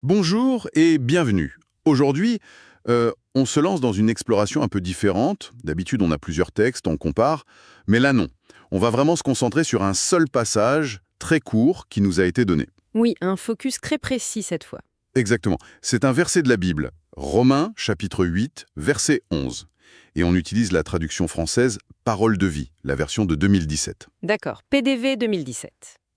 Bonjour et bienvenue. Aujourd'hui, on se lance dans une exploration un peu différente. D'habitude, on a plusieurs textes, on compare. Mais là, non. On va vraiment se concentrer sur un seul passage, très court, qui nous a été donné. Oui, un focus très précis cette fois. Exactement. C'est un verset de la Bible. Romains, chapitre 8, verset 11. Et on utilise la traduction française « Parole de vie », la version de 2017. D'accord, PDV 2017.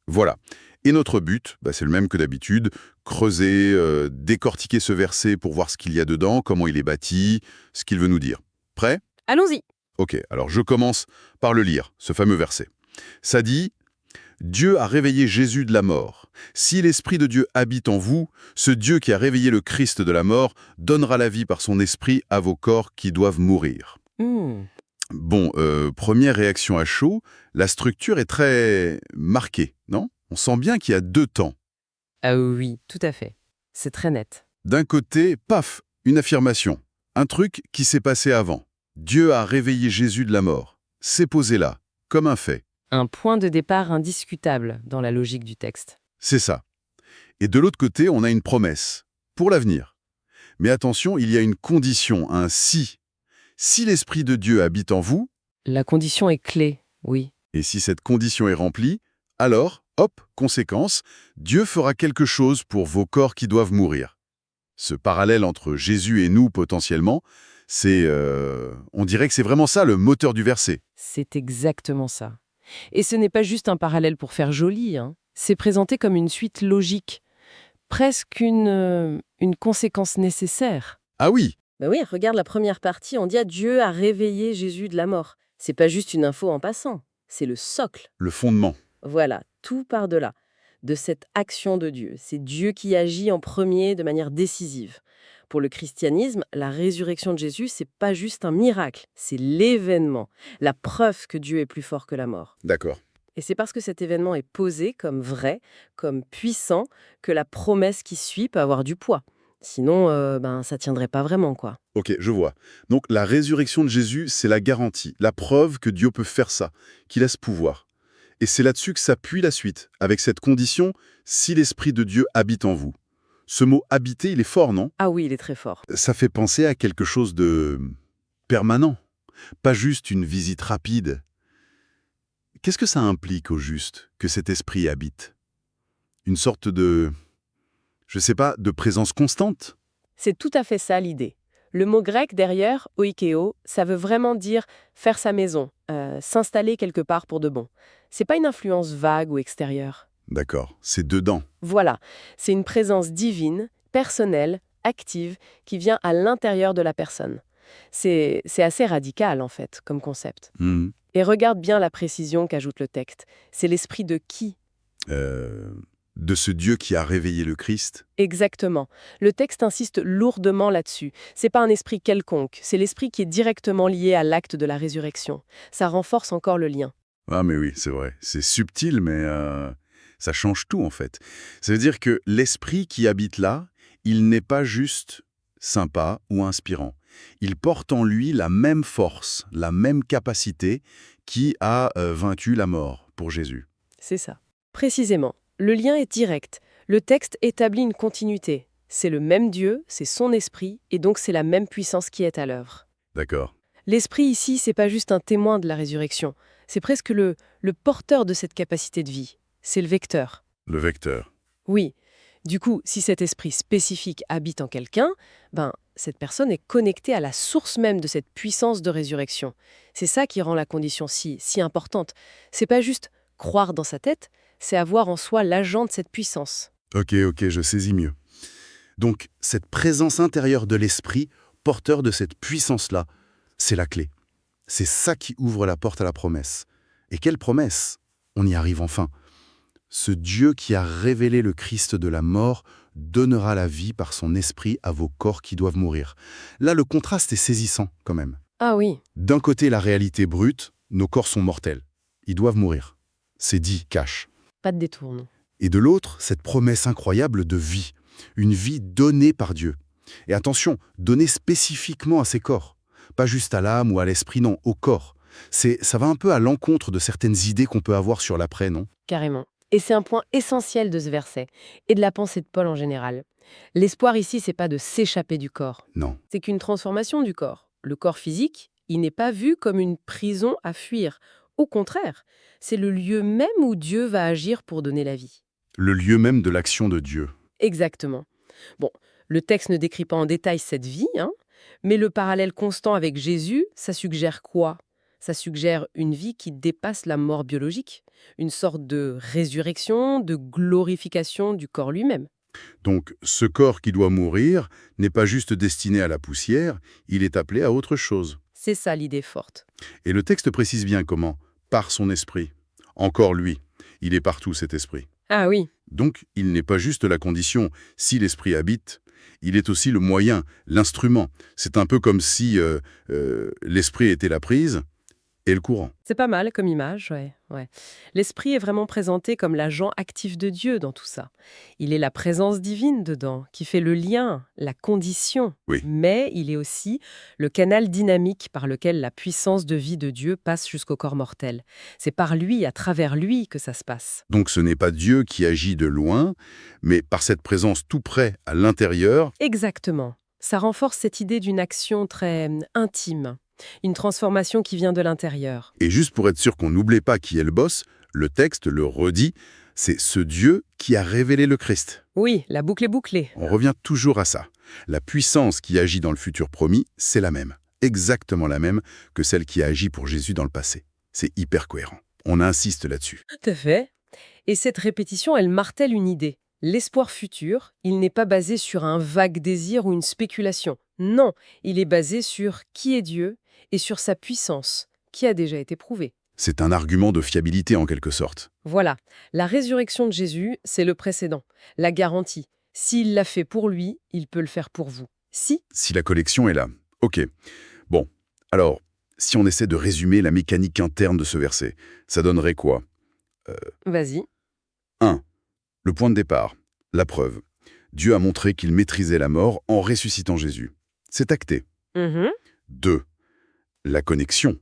Voilà. Et notre but, c'est le même que d'habitude, creuser, décortiquer ce verset pour voir ce qu'il y a dedans, comment il est bâti, ce qu'il veut nous dire. Prêt? Allons-y. Ok, alors je commence par le lire, ce fameux verset. Ça dit « Dieu a réveillé Jésus de la mort. Si l'Esprit de Dieu habite en vous, ce Dieu qui a réveillé le Christ de la mort donnera la vie par son Esprit à vos corps qui doivent mourir. » Hmm. Bon, première réaction à chaud, la structure est très marquée, non? On sent bien qu'il y a deux temps. Ah oui, tout à fait. C'est très net. D'un côté, paf, une affirmation. Un truc qui s'est passé avant. Dieu a réveillé Jésus de la mort. C'est posé là, comme un fait. Un point de départ indiscutable dans la logique du texte. C'est ça. Et de l'autre côté, on a une promesse. Pour l'avenir. Mais attention, il y a une condition, un si. Si l'Esprit de Dieu habite en vous, La condition est clé, oui. et si cette condition est remplie, alors, hop, conséquence, Dieu fera quelque chose pour vos corps qui doivent mourir. Ce parallèle entre Jésus et nous, potentiellement, on dirait que c'est vraiment ça le moteur du verset. C'est exactement ça. Et ce n'est pas juste un parallèle pour faire joli, hein. C'est présenté comme une suite logique, presque une conséquence nécessaire. Ah oui, Bah oui, regarde la première partie, on dit à Dieu a réveillé Jésus de la mort. C'est pas juste une info en passant, c'est le socle. le fondement. Voilà, tout part de cette action de Dieu. C'est Dieu qui agit en premier de manière décisive. Pour le christianisme, la résurrection de Jésus, c'est pas juste un miracle, c'est l'événement, la preuve que Dieu est plus fort que la mort. D'accord. Et c'est parce que cet événement est posé comme vrai, comme puissant, que la promesse qui suit peut avoir du poids. Sinon, ça tiendrait pas vraiment, quoi. Ok, je vois. Donc la résurrection de Jésus, c'est la garantie, la preuve que Dieu peut faire ça, qu'il a ce pouvoir. Et c'est là-dessus que s'appuie la suite, avec cette condition, si l'Esprit de Dieu habite en vous. Ce mot habiter, il est fort, non? Ah oui, il est très fort. Ça fait penser à quelque chose de permanent, pas juste une visite rapide. Qu'est-ce que ça implique au juste, que cet esprit habite? Une sorte de, je sais pas, de présence constante? C'est tout à fait ça l'idée. Le mot grec derrière, oikeo, ça veut vraiment dire faire sa maison, s'installer quelque part pour de bon. C'est pas une influence vague ou extérieure. D'accord, c'est dedans. Voilà, c'est une présence divine, personnelle, active, qui vient à l'intérieur de la personne. C'est assez radical en fait, comme concept. Hmm. Et regarde bien la précision qu'ajoute le texte. C'est l'esprit de qui? Euh, de ce Dieu qui a réveillé le Christ? Exactement. Le texte insiste lourdement là-dessus. C'est pas un esprit quelconque, c'est l'esprit qui est directement lié à l'acte de la résurrection. Ça renforce encore le lien. Ah mais oui, c'est vrai. C'est subtil, mais ça change tout en fait. Ça veut dire que l'esprit qui habite là, il n'est pas juste sympa ou inspirant. Il porte en lui la même force, la même capacité qui a vaincu la mort pour Jésus. C'est ça. Précisément. Le lien est direct. Le texte établit une continuité. C'est le même Dieu, c'est son esprit, et donc c'est la même puissance qui est à l'œuvre. D'accord. L'esprit ici, c'est pas juste un témoin de la résurrection. C'est presque le porteur de cette capacité de vie. C'est le vecteur. Le vecteur. Oui. Du coup, si cet esprit spécifique habite en quelqu'un, cette personne est connectée à la source même de cette puissance de résurrection. C'est ça qui rend la condition si importante. C'est pas juste croire dans sa tête, c'est avoir en soi l'agent de cette puissance. Ok, je saisis mieux. Donc, cette présence intérieure de l'esprit, porteur de cette puissance-là, c'est la clé. C'est ça qui ouvre la porte à la promesse. Et quelle promesse? On y arrive enfin. Ce Dieu qui a révélé le Christ de la mort donnera la vie par son esprit à vos corps qui doivent mourir. Là, le contraste est saisissant, quand même. Ah oui, D'un côté, la réalité brute, nos corps sont mortels. Ils doivent mourir. C'est dit, cash. pas de détournement. Et de l'autre, cette promesse incroyable de vie. Une vie donnée par Dieu. Et attention, donnée spécifiquement à ces corps. Pas juste à l'âme ou à l'esprit, non, au corps. Ça va un peu à l'encontre de certaines idées qu'on peut avoir sur l'après, non? Carrément. Et c'est un point essentiel de ce verset, et de la pensée de Paul en général. L'espoir ici, c'est pas de s'échapper du corps. Non. C'est qu'une transformation du corps. Le corps physique, il n'est pas vu comme une prison à fuir. Au contraire, c'est le lieu même où Dieu va agir pour donner la vie. Le lieu même de l'action de Dieu. Exactement. Bon, le texte ne décrit pas en détail cette vie, hein, mais le parallèle constant avec Jésus, ça suggère quoi? Ça suggère une vie qui dépasse la mort biologique, une sorte de résurrection, de glorification du corps lui-même. Donc, ce corps qui doit mourir n'est pas juste destiné à la poussière, il est appelé à autre chose. C'est ça l'idée forte. Et le texte précise bien comment. Par son esprit. Encore lui. Il est partout, cet esprit. Ah oui, Donc, il n'est pas juste la condition. Si l'esprit habite, il est aussi le moyen, l'instrument. C'est un peu comme si l'esprit était la prise et le courant. c'est pas mal comme image, ouais. L'esprit est vraiment présenté comme l'agent actif de Dieu dans tout ça. Il est la présence divine dedans, qui fait le lien, la condition. Oui. Mais il est aussi le canal dynamique par lequel la puissance de vie de Dieu passe jusqu'au corps mortel. C'est par lui, à travers lui, que ça se passe. Donc, ce n'est pas Dieu qui agit de loin, mais par cette présence tout près, à l'intérieur. Exactement. Ça renforce cette idée d'une action très intime, une transformation qui vient de l'intérieur. Et juste pour être sûr qu'on n'oublie pas qui est le boss, le texte le redit, c'est ce Dieu qui a révélé le Christ. Oui, la boucle est bouclée. On revient toujours à ça. La puissance qui agit dans le futur promis, c'est la même, exactement la même que celle qui a agi pour Jésus dans le passé. C'est hyper cohérent. On insiste là-dessus. Tout à fait. Et cette répétition, elle martèle une idée. L'espoir futur, il n'est pas basé sur un vague désir ou une spéculation. Non, il est basé sur qui est Dieu et sur sa puissance, qui a déjà été prouvée. C'est un argument de fiabilité en quelque sorte. Voilà, la résurrection de Jésus, c'est le précédent, la garantie. S'il l'a fait pour lui, il peut le faire pour vous. Si la collection est là. Ok. Bon, alors, si on essaie de résumer la mécanique interne de ce verset, ça donnerait quoi? Vas-y. 1. Le point de départ, la preuve. Dieu a montré qu'il maîtrisait la mort en ressuscitant Jésus. C'est acté. Mhm. 2. La connexion.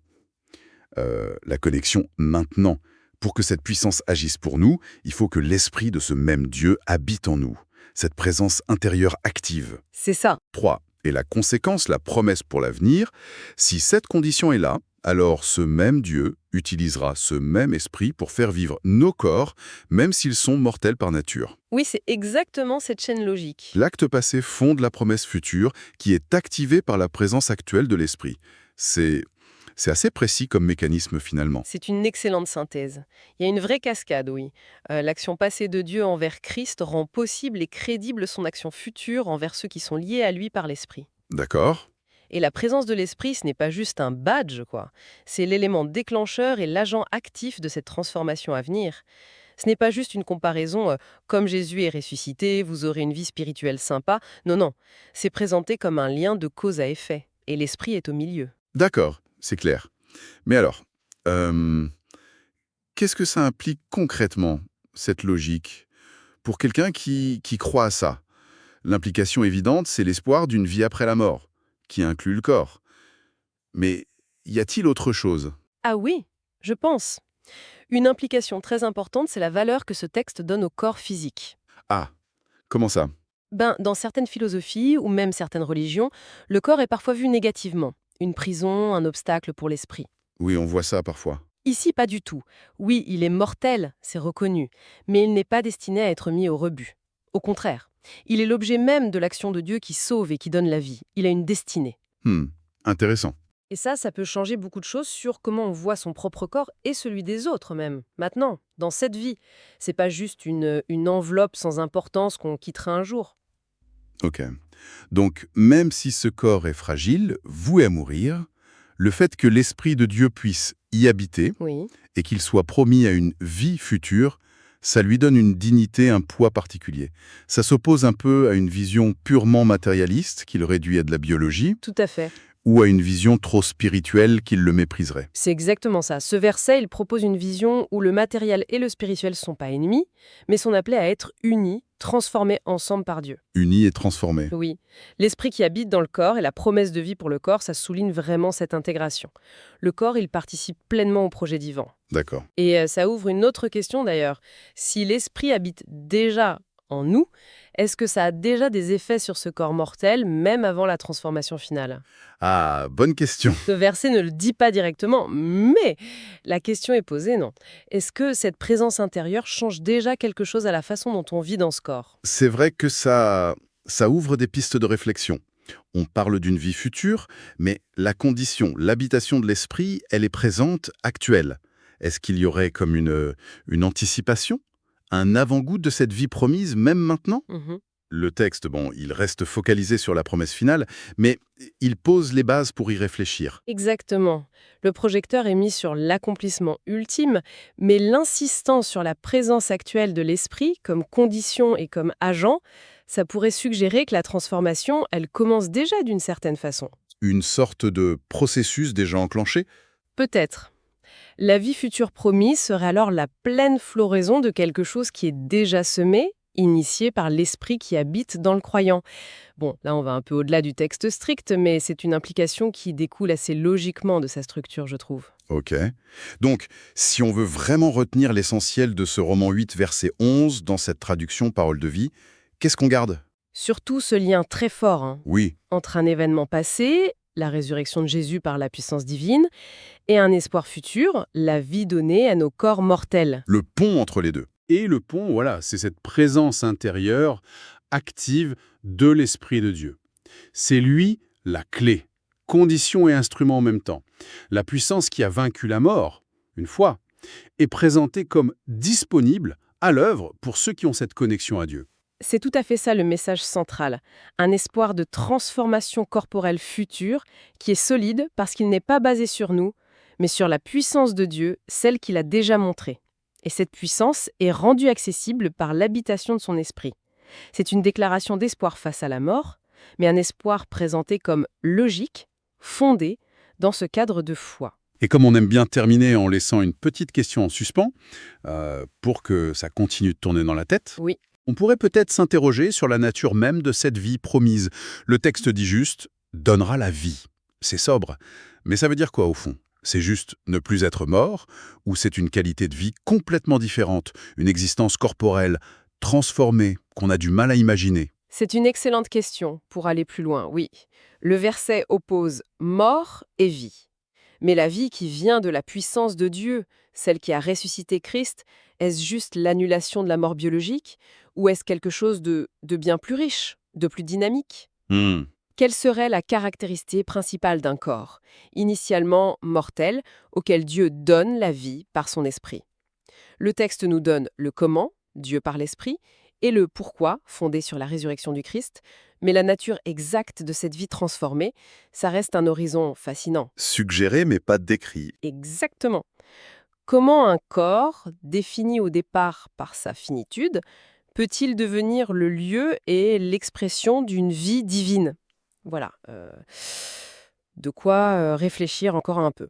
La connexion maintenant. Pour que cette puissance agisse pour nous, il faut que l'esprit de ce même Dieu habite en nous. Cette présence intérieure active. C'est ça. 3. Et la conséquence, la promesse pour l'avenir. Si cette condition est là, alors ce même Dieu utilisera ce même esprit pour faire vivre nos corps, même s'ils sont mortels par nature. Oui, c'est exactement cette chaîne logique. L'acte passé fonde la promesse future qui est activée par la présence actuelle de l'esprit. C'est assez précis comme mécanisme finalement. C'est une excellente synthèse. Il y a une vraie cascade, oui. L'action passée de Dieu envers Christ rend possible et crédible son action future envers ceux qui sont liés à lui par l'esprit. D'accord? Et la présence de l'esprit, ce n'est pas juste un badge, quoi. C'est l'élément déclencheur et l'agent actif de cette transformation à venir. Ce n'est pas juste une comparaison comme Jésus est ressuscité, vous aurez une vie spirituelle sympa. Non, non. C'est présenté comme un lien de cause à effet. Et l'esprit est au milieu. D'accord, c'est clair. Mais alors, qu'est-ce que ça implique concrètement, cette logique, pour quelqu'un qui croit à ça? L'implication évidente, c'est l'espoir d'une vie après la mort, qui inclut le corps. Mais y a-t-il autre chose? Ah oui, je pense. Une implication très importante, c'est la valeur que ce texte donne au corps physique. Ah, comment ça? Dans certaines philosophies, ou même certaines religions, le corps est parfois vu négativement. Une prison, un obstacle pour l'esprit. Oui, on voit ça parfois. Ici, pas du tout. Oui, il est mortel, c'est reconnu, mais il n'est pas destiné à être mis au rebut. Au contraire, il est l'objet même de l'action de Dieu qui sauve et qui donne la vie. Il a une destinée. Intéressant. Et ça peut changer beaucoup de choses sur comment on voit son propre corps et celui des autres même. Maintenant, dans cette vie, c'est pas juste une enveloppe sans importance qu'on quittera un jour. Ok. Donc, même si ce corps est fragile, voué à mourir, le fait que l'Esprit de Dieu puisse y habiter Oui. et qu'il soit promis à une vie future, ça lui donne une dignité, un poids particulier. Ça s'oppose un peu à une vision purement matérialiste qui le réduit à de la biologie, Tout à fait. ou à une vision trop spirituelle qui le mépriserait. C'est exactement ça. Ce verset, il propose une vision où le matériel et le spirituel ne sont pas ennemis, mais sont appelés à être unis, transformés ensemble par Dieu. Uni et transformé. Oui. L'esprit qui habite dans le corps et la promesse de vie pour le corps, ça souligne vraiment cette intégration. Le corps, il participe pleinement au projet divin. D'accord. Et ça ouvre une autre question d'ailleurs. Si l'esprit habite déjà en nous, est-ce que ça a déjà des effets sur ce corps mortel, même avant la transformation finale? Ah, bonne question. Ce verset ne le dit pas directement, mais la question est posée, non? Est-ce que cette présence intérieure change déjà quelque chose à la façon dont on vit dans ce corps? C'est vrai que ça ouvre des pistes de réflexion. On parle d'une vie future, mais la condition, l'habitation de l'esprit, elle est présente, actuelle. Est-ce qu'il y aurait comme une anticipation? Un avant-goût de cette vie promise, même maintenant? Mhm. Le texte, bon, il reste focalisé sur la promesse finale, mais il pose les bases pour y réfléchir. Exactement. Le projecteur est mis sur l'accomplissement ultime, mais l'insistance sur la présence actuelle de l'esprit comme condition et comme agent, ça pourrait suggérer que la transformation, elle commence déjà d'une certaine façon. Une sorte de processus déjà enclenché? Peut-être. La vie future promise serait alors la pleine floraison de quelque chose qui est déjà semé, initié par l'esprit qui habite dans le croyant. Bon, là on va un peu au-delà du texte strict, mais c'est une implication qui découle assez logiquement de sa structure, je trouve. Ok. Donc, si on veut vraiment retenir l'essentiel de ce roman 8, verset 11, dans cette traduction Parole de vie, qu'est-ce qu'on garde? Surtout ce lien très fort Oui, entre un événement passé, la résurrection de Jésus par la puissance divine, et un espoir futur, la vie donnée à nos corps mortels. le pont entre les deux. Et le pont, voilà, c'est cette présence intérieure active de l'Esprit de Dieu. C'est lui la clé, condition et instrument en même temps. La puissance qui a vaincu la mort, une fois, est présentée comme disponible à l'œuvre pour ceux qui ont cette connexion à Dieu. C'est tout à fait ça le message central, un espoir de transformation corporelle future qui est solide parce qu'il n'est pas basé sur nous, mais sur la puissance de Dieu, celle qu'il a déjà montrée. Et cette puissance est rendue accessible par l'habitation de son esprit. C'est une déclaration d'espoir face à la mort, mais un espoir présenté comme logique, fondé, dans ce cadre de foi. Et comme on aime bien terminer en laissant une petite question en suspens, pour que ça continue de tourner dans la tête, Oui. on pourrait peut-être s'interroger sur la nature même de cette vie promise. Le texte dit juste « donnera la vie ». C'est sobre. Mais ça veut dire quoi au fond? C'est juste ne plus être mort, ou c'est une qualité de vie complètement différente, une existence corporelle, transformée, qu'on a du mal à imaginer? C'est une excellente question pour aller plus loin, oui. Le verset oppose mort et vie. Mais la vie qui vient de la puissance de Dieu, celle qui a ressuscité Christ, est-ce juste l'annulation de la mort biologique ou est-ce quelque chose de bien plus riche, de plus dynamique? Quelle serait la caractéristique principale d'un corps, initialement mortel, auquel Dieu donne la vie par son esprit? Le texte nous donne le comment, Dieu par l'esprit, et le pourquoi, fondé sur la résurrection du Christ, mais la nature exacte de cette vie transformée, ça reste un horizon fascinant. Suggéré mais pas décrit. Exactement. Comment un corps, défini au départ par sa finitude, peut-il devenir le lieu et l'expression d'une vie divine? Voilà. De quoi réfléchir encore un peu.